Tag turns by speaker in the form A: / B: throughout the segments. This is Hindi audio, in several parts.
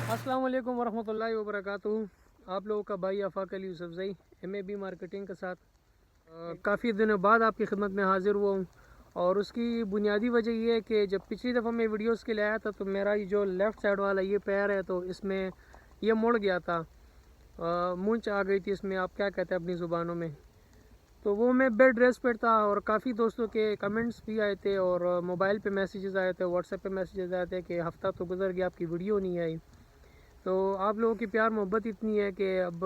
A: अस्सलाम वालेकुम वरहमतुल्लाहि वबरकातुहू। आप लोगों का भाई आफाक अली यूसुफज़ई MAB मार्केटिंग के साथ काफ़ी दिनों बाद आपकी खिदमत में हाज़िर हुआ हूँ। और उसकी बुनियादी वजह ये है कि जब पिछली दफ़ा मैं वीडियोस के लिए आया था तो मेरा ये जो लेफ़्ट साइड वाला ये पैर है तो इसमें ये मुड़ गया था, मूंछ आ गई थी इसमें, आप क्या कहते हैं अपनी ज़ुबानों में। तो वो मैं बेड रेस्ट पर था और काफ़ी दोस्तों के कमेंट्स भी आए थे और मोबाइल पे मैसेजेस आए थे, व्हाट्सएप पे मैसेजेस आए थे कि हफ़्ता तो गुजर गया आपकी वीडियो नहीं आई। तो आप लोगों की प्यार मोहब्बत इतनी है कि अब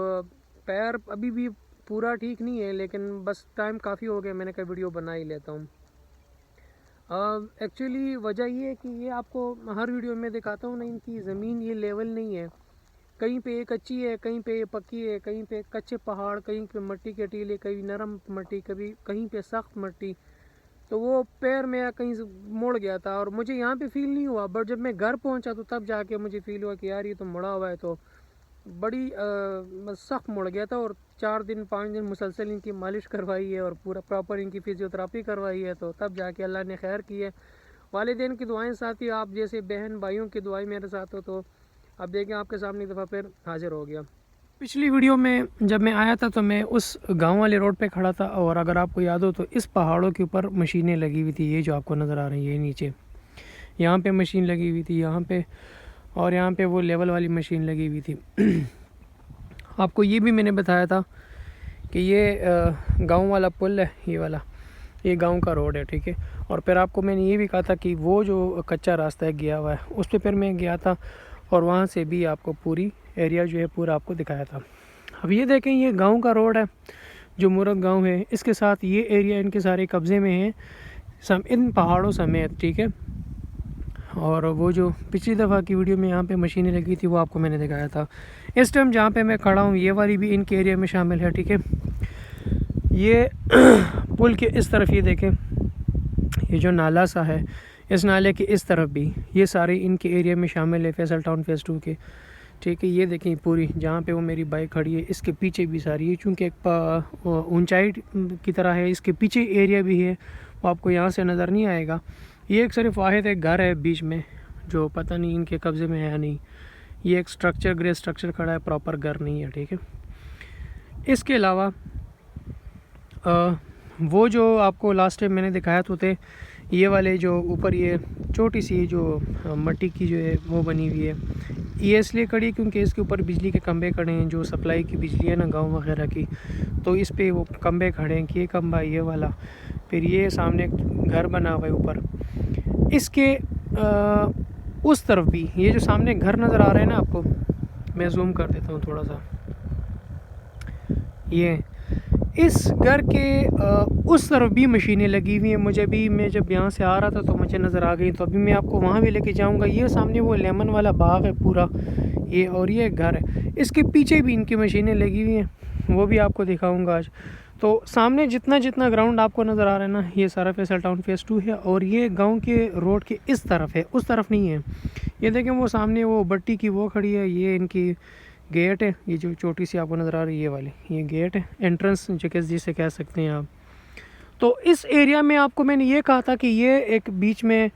A: पैर अभी भी पूरा ठीक नहीं है, लेकिन बस टाइम काफ़ी हो गया, मैंने कहा वीडियो बना ही लेता हूँ। एक्चुअली वजह ये है कि ये आपको हर वीडियो में दिखाता हूँ ना, इनकी ज़मीन ये लेवल नहीं है। कहीं पे ये कच्ची है, कहीं पे ये पक्की है, कहीं पे कच्चे पहाड़, कहीं पे मट्टी के टीले, कहीं नरम मट्टी, कभी कहीं पे सख्त मट्टी। तो वो पैर मेरा कहीं से मुड़ गया था और मुझे यहाँ पे फील नहीं हुआ, बट जब मैं घर पहुँचा तो तब जाके मुझे फील हुआ कि यार ये तो मुड़ा हुआ है। तो बड़ी सख्त मुड़ गया था और 4 दिन 5 दिन मुसलसल इनकी मालिश करवाई है और पूरा प्रॉपर इनकी फिजियोथेरापी करवाई है। तो तब जाके अल्लाह ने खैर की है। वालिदैन की दुआएं साथ ही आप जैसे बहन भाइयों की दुआएं मेरे साथ हो। तो अब देखें आपके सामने एक दफ़ा फिर हाजिर हो गया। पिछली वीडियो में जब मैं आया था तो मैं उस गांव वाले रोड पे खड़ा था और अगर आपको याद हो तो इस पहाड़ों के ऊपर मशीनें लगी हुई थी, ये जो आपको नज़र आ रही है ये नीचे, यहाँ पे मशीन लगी हुई थी, यहाँ पे और यहाँ पे वो लेवल वाली मशीन लगी हुई थी। आपको ये भी मैंने बताया था कि ये गांव वाला पुल है, ये वाला, ये गांव का रोड है, ठीक है। और फिर आपको मैंने ये भी कहा था कि वो जो कच्चा रास्ता है गया हुआ है उस पर फिर मैं गया था और वहाँ से भी आपको पूरी एरिया जो है पूरा आपको दिखाया था। अब ये देखें ये गांव का रोड है जो मुरग गांव है, इसके साथ ये एरिया इनके सारे कब्ज़े में है इन पहाड़ों समेत, ठीक है। और वो जो पिछली दफ़ा की वीडियो में यहाँ पे मशीनें लगी थी वो आपको मैंने दिखाया था। इस टाइम जहाँ पे मैं खड़ा हूँ ये वाली भी इनके एरिया में शामिल है, ठीक है। ये पुल के इस तरफ ये देखें, ये जो नाला सा है इस नाले के इस तरफ भी ये सारे इनके एरिया में शामिल है, फैसल टाउन फेज़ 2 के, ठीक है। ये देखें पूरी जहाँ पे वो मेरी बाइक खड़ी है इसके पीछे भी सारी, ये चूँकि एक ऊंचाई की तरह है, इसके पीछे एरिया भी है, वो आपको यहाँ से नज़र नहीं आएगा। ये एक सिर्फ वाहिद एक घर है बीच में जो पता नहीं इनके कब्ज़े में है या नहीं। ये एक स्ट्रक्चर ग्रे स्ट्रक्चर खड़ा है, प्रॉपर घर नहीं है, ठीक है। इसके अलावा वो जो आपको लास्ट टाइम मैंने दिखाया तो थे ये वाले जो ऊपर ये छोटी सी जो मट्टी की जो है वो बनी हुई है, ये इसलिए खड़ी है क्योंकि इसके ऊपर बिजली के खंभे खड़े हैं, जो सप्लाई की बिजली है ना गांव वगैरह की, तो इस पे वो खंभे खड़े हैं कि ये खंभा ये वाला, फिर ये सामने घर बना हुआ है ऊपर। इसके उस तरफ भी ये जो सामने घर नज़र आ रहे हैं ना आपको, मैं जूम कर देता हूँ थोड़ा सा, ये इस घर के उस तरफ भी मशीनें लगी हुई हैं। मुझे भी मैं जब यहाँ से आ रहा था तो मुझे नज़र आ गई, तो अभी मैं आपको वहाँ भी लेके जाऊँगा। ये सामने वो लेमन वाला बाग है पूरा ये, और ये घर है, इसके पीछे भी इनकी मशीनें लगी हुई हैं, वो भी आपको दिखाऊँगा आज। तो सामने जितना जितना ग्राउंड आपको नज़र आ रहा है ना ये सारा फैसल टाउन फेज़ 2 है और ये गाँव के रोड के इस तरफ है, उस तरफ नहीं है। ये देखें वो सामने वो बट्टी की वो खड़ी है, ये इनकी गेट है, ये जो छोटी सी आपको नज़र आ रही है ये वाली, ये गेट है, एंट्रेंस जिसे कह सकते हैं आप। तो इस एरिया में आपको मैंने ये कहा था कि ये एक बीच में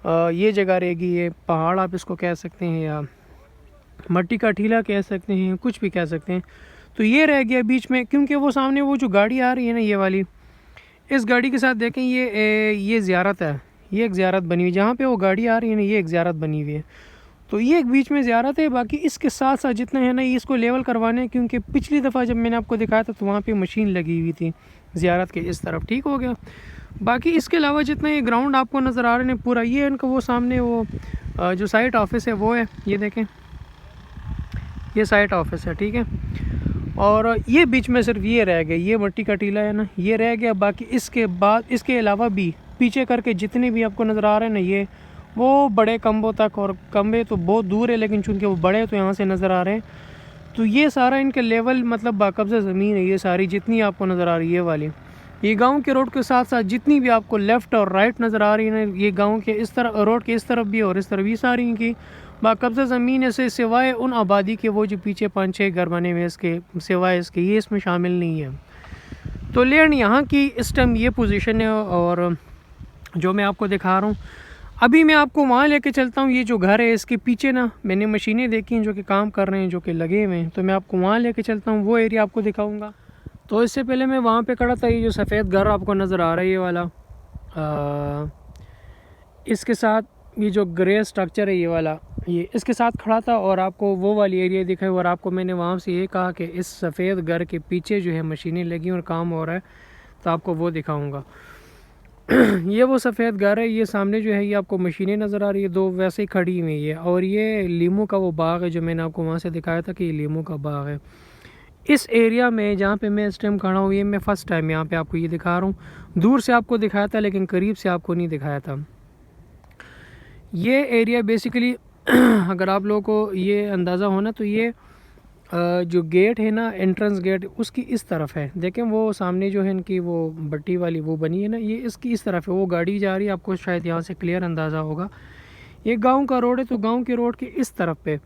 A: ये जगह रहेगी, ये पहाड़ आप इसको कह सकते हैं या मट्टी का टीला कह सकते हैं, कुछ भी कह सकते हैं। तो ये रह गया बीच में क्योंकि वो सामने वो जो गाड़ी आ रही है ना ये वाली, इस गाड़ी के साथ देखें ये ज़ियारत है, ये एक ज़ियारत बनी हुई, जहाँ पे वो गाड़ी आ रही है ना ये एक ज़ियारत बनी हुई है। तो ये एक बीच में ज़ियारत है, बाकी इसके साथ साथ जितना है ना ये इसको लेवल करवाने, क्योंकि पिछली दफ़ा जब मैंने आपको दिखाया था तो वहाँ पे मशीन लगी हुई थी ज़ियारत के इस तरफ, ठीक हो गया। बाकी इसके अलावा जितना ये ग्राउंड आपको नज़र आ रहे हैं पूरा ये इनका वो सामने वो जो साइट ऑफिस है वो है, ये देखें ये साइट ऑफिस है, ठीक है। और ये बीच में सिर्फ ये रह गया, ये मट्टी का टीला है ना ये रह गया। बाकी इसके बाद इसके अलावा भी पीछे करके जितने भी आपको नज़र आ रहे हैं ना ये वो बड़े खंभों तक, और खंभे तो बहुत दूर है लेकिन चूंकि वो बड़े तो यहाँ से नज़र आ रहे हैं। तो ये सारा इनके लेवल मतलब बाकब्ज़ा ज़मीन है, ये सारी जितनी आपको नज़र आ रही है ये वाली, ये गांव के रोड के साथ साथ जितनी भी आपको लेफ़्ट और राइट नज़र आ रही है ना ये गांव के इस तरफ रोड के इस तरफ भी और इस तरफ भी सारी इनकी बाकब्ज़ा ज़मीन से सिवाय उन आबादी के वो जो पीछे 5-6 घर बने हुए इसके सिवाय इसके ये इसमें शामिल नहीं है। तो लेकिन यहाँ की इस टाइम ये पोजीशन है और जो मैं आपको दिखा रहा हूँ अभी मैं आपको वहाँ लेके चलता हूँ। ये जो घर है इसके पीछे ना मैंने मशीनें देखी हैं जो कि काम कर रहे हैं, जो कि लगे हुए हैं, तो मैं आपको वहाँ लेके चलता हूँ, वो एरिया आपको दिखाऊँगा। तो इससे पहले मैं वहाँ पे खड़ा था, ये जो सफ़ेद घर आपको नज़र आ रहा है ये वाला, इसके साथ ये जो ग्रे स्ट्रक्चर है ये वाला, ये इसके साथ खड़ा था और आपको वो वाली एरिया दिखाई, और आपको मैंने वहाँ से ये कहा कि इस सफ़ेद घर के पीछे जो है मशीनें लगी और काम हो रहा है, तो आपको वो दिखाऊंगा। ये वो सफ़ेद घर है, ये सामने जो है ये आपको मशीनें नज़र आ रही है, दो वैसे ही खड़ी हुई है, और ये लीमू का वो बाग है जो मैंने आपको वहाँ से दिखाया था कि ये लीमू का बाग है। इस एरिया में जहाँ पे मैं इस टाइम खड़ा हूँ, ये मैं फ़र्स्ट टाइम यहाँ पे आपको ये दिखा रहा हूँ। दूर से आपको दिखाया था लेकिन करीब से आपको नहीं दिखाया था। ये एरिया बेसिकली अगर आप लोगों को ये अंदाज़ा हो ना, तो ये जो गेट है ना, एंट्रेंस गेट, उसकी इस तरफ है। देखें वो सामने जो है इनकी वो बट्टी वाली वो बनी है ना, ये इसकी इस तरफ है। वो गाड़ी जा रही है, आपको शायद यहाँ से क्लियर अंदाज़ा होगा। ये गांव का रोड है, तो गांव के रोड के इस तरफ पे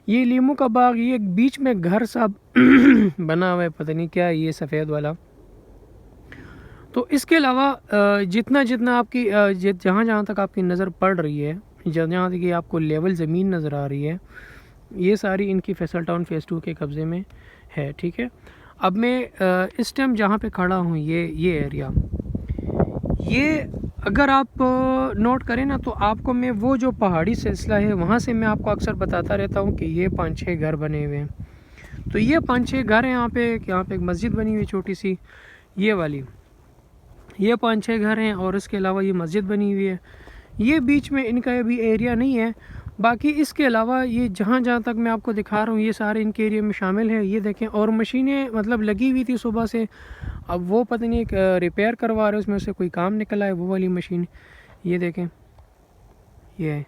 A: ये लीमू का बाग, ये बीच में घर सा बना हुआ है, पता नहीं क्या है ये सफ़ेद वाला। तो इसके अलावा जितना जितना आपकी जहाँ जहाँ तक आपकी नज़र पड़ रही है, जहाँ तक आपको लेवल ज़मीन नज़र आ रही है, ये सारी इनकी फैसल टाउन फ़ेज़ 2 के कब्ज़े में है। ठीक है, अब मैं इस टाइम जहाँ पे खड़ा हूँ, ये एरिया, ये अगर आप नोट करें ना, तो आपको मैं वो जो पहाड़ी सिलसिला है वहाँ से मैं आपको अक्सर बताता रहता हूँ कि ये 5-6 घर बने हुए हैं। तो ये 5-6 घर हैं। यहाँ पे एक मस्जिद बनी हुई है छोटी सी, ये वाली, ये 5-6 घर हैं, और इसके अलावा ये मस्जिद बनी हुई है। ये बीच में इनका अभी एरिया नहीं है। बाकी इसके अलावा ये जहाँ जहाँ तक मैं आपको दिखा रहा हूँ, ये सारे इनके एरिया में शामिल है। ये देखें, और मशीनें मतलब लगी हुई थी सुबह से, अब वो पता नहीं एक रिपेयर करवा रहे, उसमें से कोई काम निकला है, वो वाली मशीन। ये देखें, ये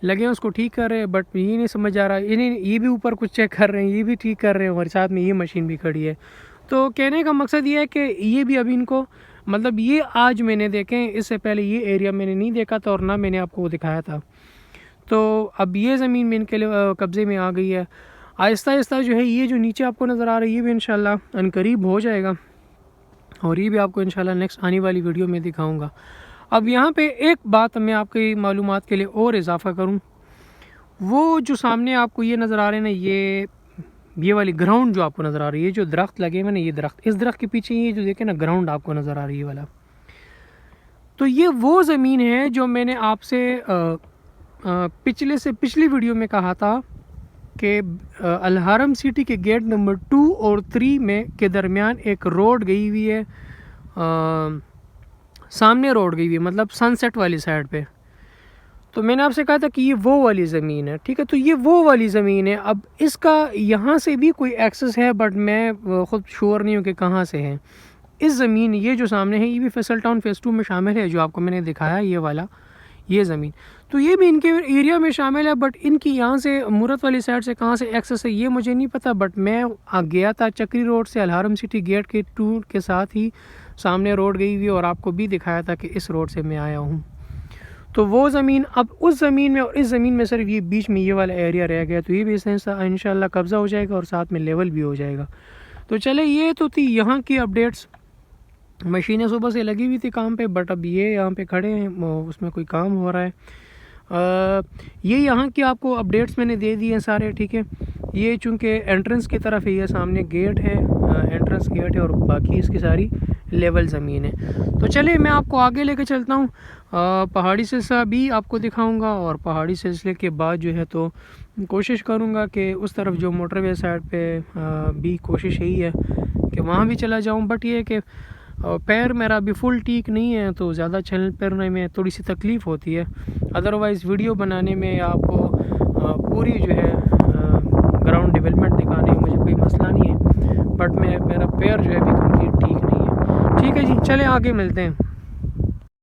A: लगे हैं उसको ठीक कर रहे हैं, बट ये नहीं समझ आ रहा, इन्हें ये भी ऊपर कुछ चेक कर रहे हैं, ये भी ठीक कर रहे हैं, और साथ में ये मशीन भी खड़ी है। तो कहने का मकसद ये है कि ये भी अभी इनको मतलब ये आज मैंने देखें, इससे पहले ये एरिया मैंने नहीं देखा था और ना मैंने आपको दिखाया था। तो अब ये ज़मीन में इनके कब्ज़े में आ गई है। आहिस्ता आहिस्ता जो है ये जो नीचे आपको नज़र आ रहा है, ये भी इंशाल्लाह अनकरीब हो जाएगा, और ये भी आपको इंशाल्लाह नेक्स्ट आने वाली वीडियो में दिखाऊंगा। अब यहाँ पे एक बात मैं आपकी मालूमात के लिए और इजाफ़ा करूँ, वो जो सामने आपको ये नज़र आ रहे हैं ना, ये वाली ग्राउंड जो आपको नज़र आ रही है, जो दरख्त लगे हुए ना, ये दरख्त, इस दरख्त के पीछे ये जो देखें ना ग्राउंड आपको नज़र आ रही है वाला, तो ये वो ज़मीन है जो मैंने आपसे पिछली वीडियो में कहा था कि अलहरम सिटी के गेट नंबर 2 और 3 में के दरमियान एक रोड गई हुई है, सामने रोड गई हुई है, मतलब सनसेट वाली साइड पे। तो मैंने आपसे कहा था कि ये वो वाली ज़मीन है। ठीक है, तो ये वो वाली ज़मीन है। अब इसका यहाँ से भी कोई एक्सेस है, बट मैं ख़ुद श्योर नहीं हूँ कि कहाँ से है। इस ज़मीन, ये जो सामने है, ये भी फैसल टाउन फ़ेज़ 2 में शामिल है, जो आपको मैंने दिखाया ये वाला, ये ज़मीन, तो ये भी इनके एरिया में शामिल है। बट इनकी यहाँ से मूरत वाली साइड से कहाँ से एक्सेस है ये मुझे नहीं पता, बट मैं गया था चक्री रोड से अलहरम सिटी गेट के 2 के साथ ही सामने रोड गई हुई, और आपको भी दिखाया था कि इस रोड से मैं आया हूँ। तो वो ज़मीन, अब उस ज़मीन में और इस ज़मीन में सिर्फ ये बीच में ये वाला एरिया रह गया, तो ये भी इंशाल्लाह कब्ज़ा हो जाएगा और साथ में लेवल भी हो जाएगा। तो चले, ये तो थी यहाँ की अपडेट्स। मशीनें सुबह से लगी हुई थी काम पे, बट अब ये यहाँ पे खड़े हैं, उसमें कोई काम हो रहा है। ये यहाँ की आपको अपडेट्स मैंने दे दिए हैं सारे। ठीक है, ये चूँकि एंट्रेंस की तरफ है, ये सामने गेट है, एंट्रेंस गेट है, और बाकी इसकी सारी लेवल ज़मीन है। तो चलिए मैं आपको आगे लेके चलता हूँ, पहाड़ी सिलसिला भी आपको दिखाऊंगा, और पहाड़ी सिलसिले के बाद जो है तो कोशिश करूँगा कि उस तरफ जो मोटरवे साइड पे भी कोशिश यही है कि वहाँ भी चला जाऊँ। बट ये है कि पैर मेरा अभी फुल ठीक नहीं है, तो ज़्यादा चल फिरने में थोड़ी सी तकलीफ़ होती है। अदरवाइज़ वीडियो बनाने में आपको पूरी जो है ग्राउंड डेवलपमेंट दिखाने में मुझे कोई मसला नहीं है, बट मेरा पैर जो है अभी कंप्लीट ठीक नहीं है। ठीक है जी, चले आगे मिलते हैं।